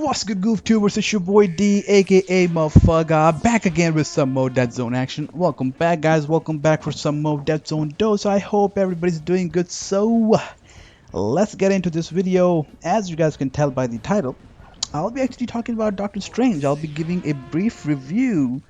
What's good, goof tubers? It's your boy D, aka Moh'Fuggah, back again with some more Deadzone action. Welcome back, guys. Welcome back for some more Deadzone dose. I hope everybody's doing good. So, let's get into this video. As you guys can tell by the title, I'll be actually talking about Doctor Strange. I'll be giving a brief review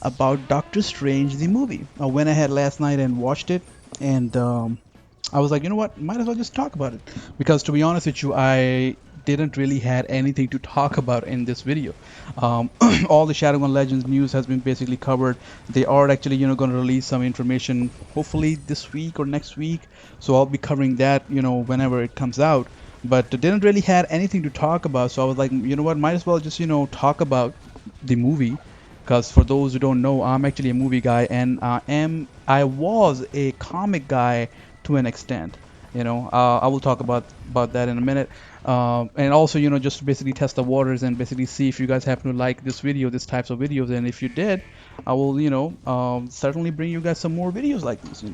about Doctor Strange, the movie. I went ahead last night and watched it, and I was like, you know what, might as well just talk about it. Because to be honest with you, I didn't really had anything to talk about in this video. All the Shadowgun Legends news has been basically covered. They are actually, going to release some information hopefully this week or next week. So I'll be covering that, whenever it comes out. But didn't really had anything to talk about. So I was like, you know what, might as well just, talk about the movie. Because for those who don't know, I'm actually a movie guy, and I was a comic guy to an extent. I will talk about that in a minute. And also, just to basically test the waters and basically see if you guys happen to like this video, this types of videos, and if you did, I will, certainly bring you guys some more videos like this.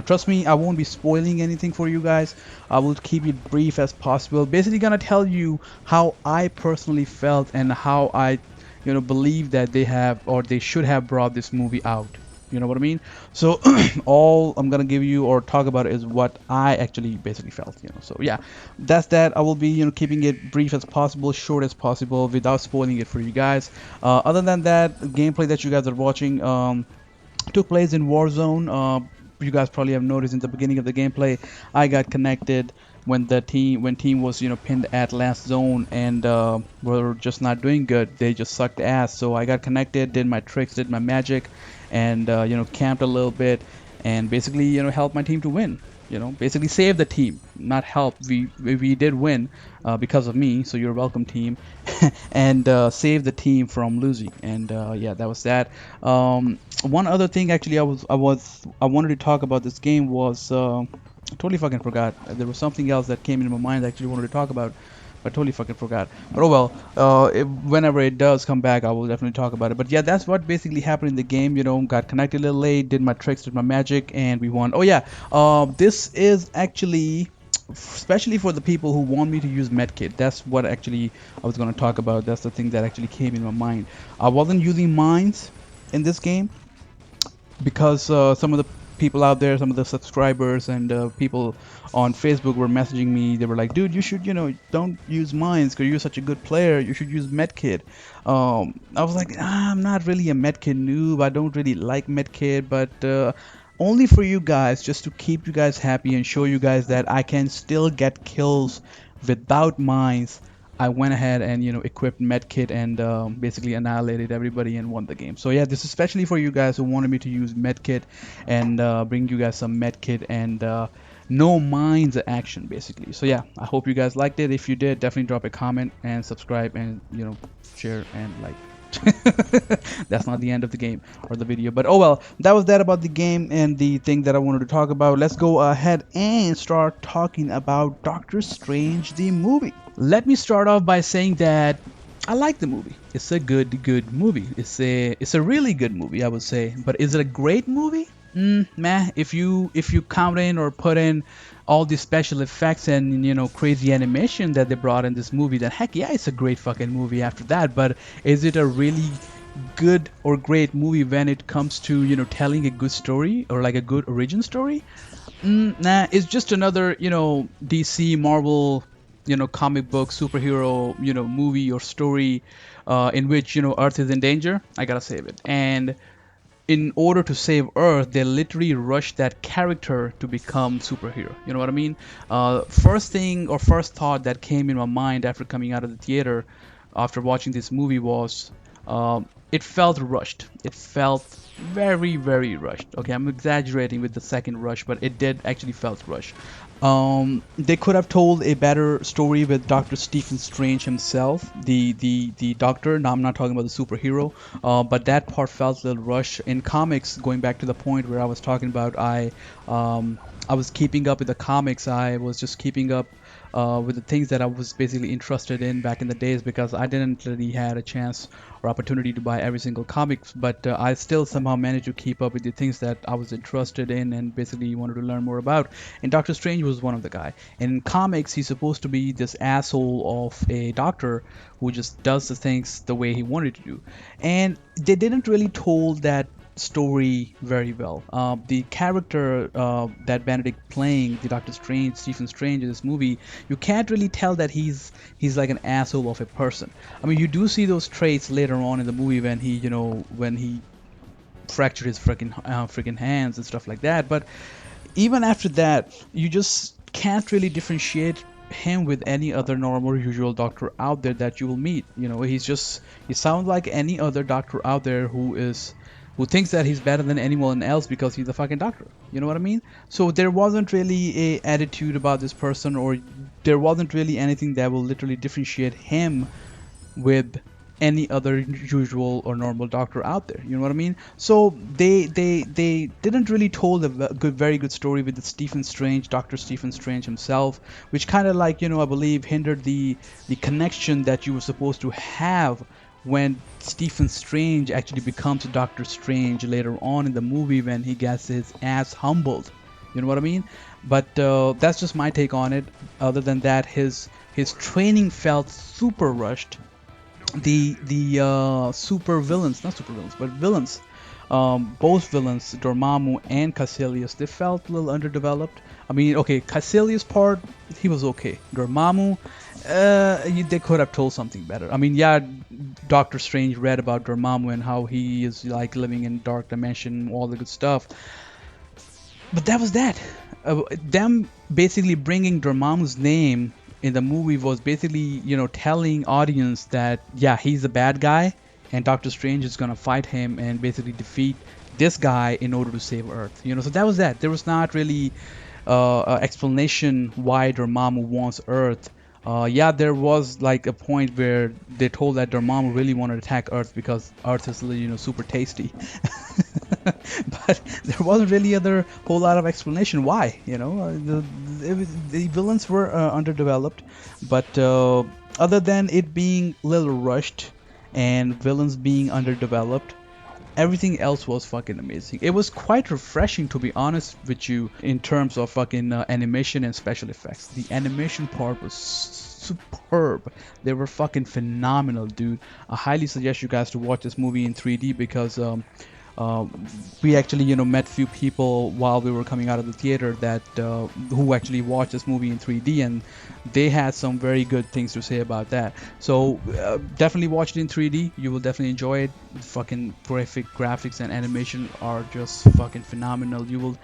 Trust me, I won't be spoiling anything for you guys. I will keep it brief as possible. Basically, gonna tell you how I personally felt and how I believe that they have or they should have brought this movie out. You know what I mean? So all I'm gonna give you or talk about is what I actually basically felt. So yeah, that's that. I will be keeping it brief as possible, short as possible, without spoiling it for you guys. Other than that, gameplay that you guys are watching took place in Warzone. You guys probably have noticed in the beginning of the gameplay, I got connected when team was pinned at last zone and were just not doing good. They just sucked ass. So I got connected, did my tricks, did my magic, and camped a little bit, and basically helped my team to win. Basically save the team, not help. We did win because of me. So you're welcome, team, and save the team from losing. And yeah, that was that. One other thing actually, I wanted to talk about this game was. I totally fucking forgot. There was something else that came into my mind I actually wanted to talk about, but I totally fucking forgot. But oh well, whenever it does come back, I will definitely talk about it. But yeah, that's what basically happened in the game. Got connected a little late, did my tricks, did my magic, and we won. Oh yeah, this is actually especially for the people who want me to use medkit. That's what actually I was going to talk about. That's the thing that actually came in my mind. I wasn't using mines in this game because some of the people out there, some of the subscribers and people on Facebook were messaging me. They were like, dude, you should, don't use mines because you're such a good player. You should use medkit. I was like, I'm not really a medkit noob. I don't really like medkit, but only for you guys, just to keep you guys happy and show you guys that I can still get kills without mines. I went ahead and equipped medkit and basically annihilated everybody and won the game. So yeah, this is especially for you guys who wanted me to use medkit and bring you guys some medkit and no mines action basically. So yeah, I hope you guys liked it. If you did, definitely drop a comment and subscribe and share and like. That's not the end of the game or the video, but oh well, that was that about the game and the thing that I wanted to talk about. Let's go ahead and start talking about Doctor Strange the movie. Let me start off by saying that I like the movie. It's a good movie. It's a really good movie, I would say. But is it a great movie? Meh. If you count in or put in all the special effects and crazy animation that they brought in this movie, then heck yeah, it's a great fucking movie after that. But is it a really good or great movie when it comes to telling a good story or like a good origin story? Nah, it's just another DC Marvel comic book superhero movie or story in which Earth is in danger. I gotta save it, and in order to save Earth, they literally rushed that character to become superhero. You know what I mean? First thing or first thought that came in my mind after coming out of the theater, after watching this movie was, it felt rushed. It felt very, very rushed. Okay, I'm exaggerating with the second rush, but it did actually felt rushed. They could have told a better story with Dr. Stephen Strange himself, the doctor. Now I'm not talking about the superhero, but that part felt a little rushed. In comics, going back to the point where I was talking about, I I was keeping up with the comics. I was just keeping up with the things that I was basically interested in back in the days because I didn't really had a chance or opportunity to buy every single comics, but I still somehow managed to keep up with the things that I was interested in and basically wanted to learn more about. And Doctor Strange was one of the guy. In comics, he's supposed to be this asshole of a doctor who just does the things the way he wanted to do, and they didn't really told that story very well. The character that Benedict playing, the Doctor Strange, Stephen Strange in this movie, you can't really tell that he's like an asshole of a person. I mean, you do see those traits later on in the movie when he fractured his freaking hands and stuff like that. But even after that, you just can't really differentiate him with any other normal usual doctor out there that you will meet. He sounds like any other doctor out there who thinks that he's better than anyone else because he's a fucking doctor. You know what I mean? So there wasn't really a attitude about this person, or there wasn't really anything that will literally differentiate him with any other usual or normal doctor out there. You know what I mean? So they didn't really told a very good story with the Stephen Strange, Doctor Stephen Strange himself, which kind of like I believe hindered the connection that you were supposed to have when Stephen Strange actually becomes Doctor Strange later on in the movie when he gets his ass humbled. You know what I mean? But that's just my take on it. Other than that, his training felt super rushed. The super villains, not super villains, but villains, both villains, Dormammu and Caecilius, they felt a little underdeveloped. I mean, okay, Caecilius part, he was okay. Dormammu, they could have told something better. I mean, yeah, Doctor Strange read about Dormammu and how he is like living in dark dimension, all the good stuff. But that was that. Them basically bringing Dormammu's name in the movie was basically, telling audience that yeah, he's a bad guy, and Doctor Strange is gonna fight him and basically defeat this guy in order to save Earth. So that was that. There was not really an explanation why Dormammu wants Earth. Yeah, there was like a point where they told that Dormammu really wanted to attack Earth because Earth is, super tasty. But there wasn't really other whole lot of explanation why. The villains were underdeveloped, but other than it being a little rushed and villains being underdeveloped, everything else was fucking amazing. It was quite refreshing, to be honest with you, in terms of fucking animation and special effects. The animation part was superb. They were fucking phenomenal, dude. I highly suggest you guys to watch this movie in 3D because uh, we actually, met few people while we were coming out of the theater that who actually watched this movie in 3D, and they had some very good things to say about that. So definitely watch it in 3D. You will definitely enjoy it. Fucking graphic graphics and animation are just fucking phenomenal. You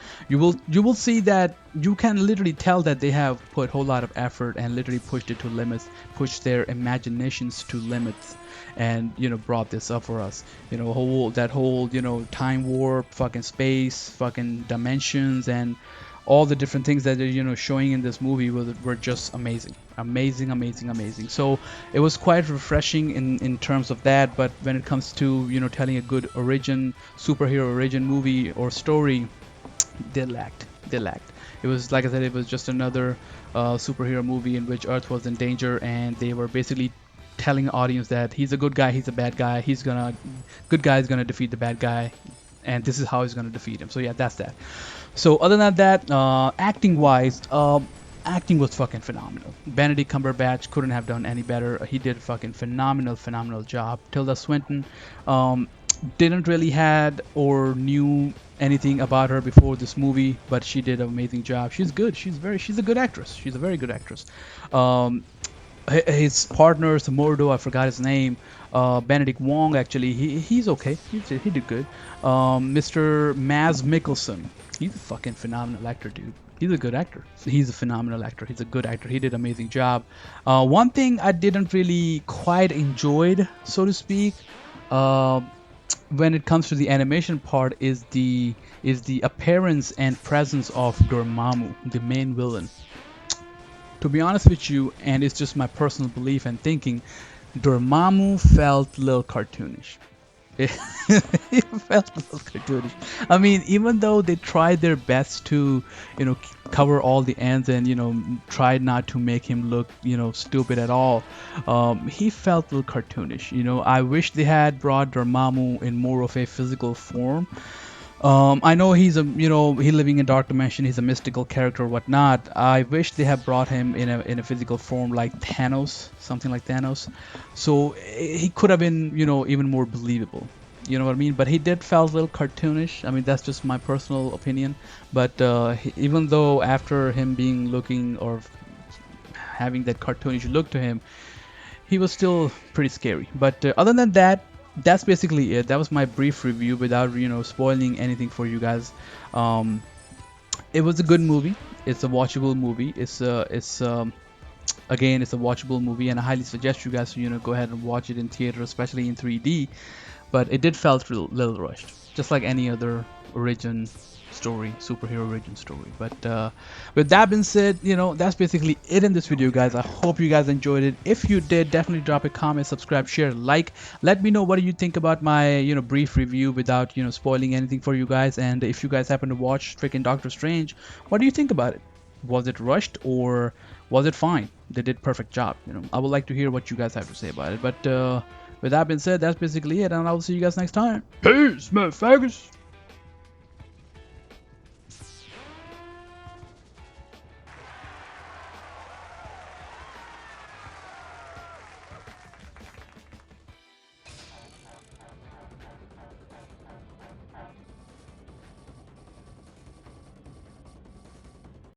will see that you can literally tell that they have put a whole lot of effort and literally pushed it to limits, pushed their imaginations to limits, and brought this up for us. Whole time warp, fucking space, fucking dimensions, and all the different things that they're showing in this movie were just amazing, amazing, amazing, amazing. So it was quite refreshing in terms of that. But when it comes to telling a good superhero origin movie or story, they lacked. It was, like I said, it was just another superhero movie in which Earth was in danger, and they were basically telling the audience that he's a good guy, he's a bad guy, good guy is gonna defeat the bad guy, and this is how he's gonna defeat him. So yeah, that's that. So other than that, acting wise, acting was fucking phenomenal. Benedict Cumberbatch couldn't have done any better. He did a fucking phenomenal job. Tilda Swinton didn't really had or knew anything about her before this movie, but she did an amazing job. She's good. She's a good actress. She's a very good actress. Um, his partner, Mordo, I forgot his name. Benedict Wong, actually, he's okay. He did good. Mr. Maz Mikkelsen, he's a fucking phenomenal actor, dude. He's a good actor. He's a phenomenal actor. He's a good actor. He did an amazing job. One thing I didn't really quite enjoyed, so to speak, uh, when it comes to the animation part, is the appearance and presence of Dormammu, the main villain. To be honest with you, and it's just my personal belief and thinking, Dormammu felt a little cartoonish. It felt a little cartoonish. I mean, even though they tried their best to, cover all the ends and tried not to make him look, stupid at all, he felt a little cartoonish. I wish they had brought Dormammu in more of a physical form. I know he living in dark dimension. He's a mystical character or whatnot. I wish they had brought him in a physical form like Thanos, something like Thanos, so he could have been, even more believable. You know what I mean? But he did felt a little cartoonish. I mean, that's just my personal opinion. But even though after him being looking or having that cartoonish look to him, he was still pretty scary. But other than that, that's basically it. That was my brief review without spoiling anything for you guys. Um, it was a good movie. It's a watchable movie. It's again, it's a watchable movie, and I highly suggest you guys to go ahead and watch it in theater, especially in 3D. But it did felt a little rushed, just like any other origin story, superhero origin story. But with that being said, that's basically it in this video, guys. I hope you guys enjoyed it. If you did, definitely drop a comment, subscribe, share, like. Let me know what do you think about my brief review without spoiling anything for you guys. And if you guys happen to watch freaking Doctor Strange, what do you think about it? Was it rushed or was it fine? They did perfect job. I would like to hear what you guys have to say about it. But with that being said, that's basically it, and I will see you guys next time. Peace, motherfuckers.